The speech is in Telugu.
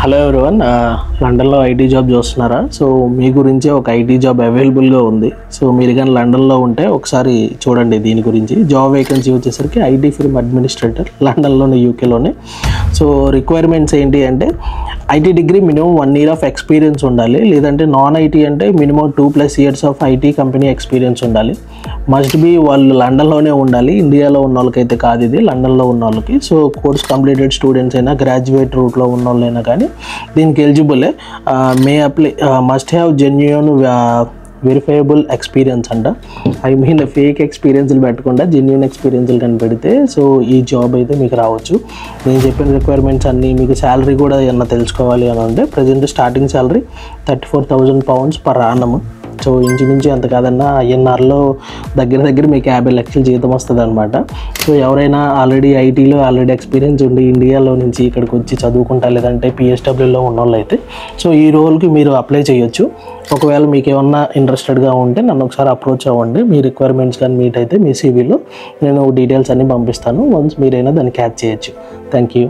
హలో ఎవ్రీవన్, లండన్లో ఐటీ జాబ్ చూస్తున్నారా? సో మీ గురించి ఒక ఐటీ జాబ్ అవైలబుల్గా ఉంది. సో మీరు కానీ లండన్లో ఉంటే ఒకసారి చూడండి. దీని గురించి జాబ్ వేకెన్సీ వచ్చేసరికి ఐటీ ఫిల్మ్ అడ్మినిస్ట్రేటర్, లండన్లోనే, యూకేలోనే. సో రిక్వైర్మెంట్స్ ఏంటి అంటే IT degree minimum 1 year of experience ఉండాలి, లేదంటే నాన్ ఐటీ అంటే minimum 2+ years of IT company experience ఉండాలి. మస్ట్ బి వాళ్ళు లండన్లోనే ఉండాలి. ఇండియాలో ఉన్న వాళ్ళకైతే కాదు ఇది, లండన్లో ఉన్న వాళ్ళకి. సో కోర్స్ కంప్లీటెడ్ స్టూడెంట్స్ అయినా, గ్రాడ్యుయేట్ రూట్లో ఉన్న వాళ్ళైనా కానీ దీనికి ఎలిజిబులే. May apply must have genuine verifiable experience అంట. ఐ మీన్ ఫేక్ ఎక్స్పీరియన్స్లు పెట్టకుండా జెన్యూన్ ఎక్స్పీరియన్స్లు కనిపెడితే సో ఈ జాబ్ అయితే మీకు రావచ్చు. నేను చెప్పిన రిక్వైర్మెంట్స్ అన్నీ, మీకు శాలరీ కూడా ఏమన్నా తెలుసుకోవాలి అని అంటే present starting salary £34,000 per annum. So ఇంచుమించు ఎంత కాదన్నా ఐఎన్ఆర్లో దగ్గర మీకు 50 లక్షల జీతం వస్తుంది అనమాట. సో ఎవరైనా ఆల్రెడీ ఐటీలో ఎక్స్పీరియన్స్ ఉండి ఇండియాలో నుంచి ఇక్కడికి వచ్చి చదువుకుంటా, లేదంటే పిఎస్డబ్ల్యూలో ఉన్న వాళ్ళు అయితే సో ఈ రోల్కి మీరు అప్లై చేయొచ్చు. ఒకవేళ మీకు ఏమన్నా ఇంట్రెస్టెడ్గా ఉంటే నన్ను ఒకసారి అప్రోచ్ అవ్వండి. మీ రిక్వైర్మెంట్స్ కానీ మీట్ అయితే మీ సివిలో నేను డీటెయిల్స్ అన్నీ పంపిస్తాను. వన్స్ మీరైనా దాన్ని క్యాచ్ చేయొచ్చు. Thank you.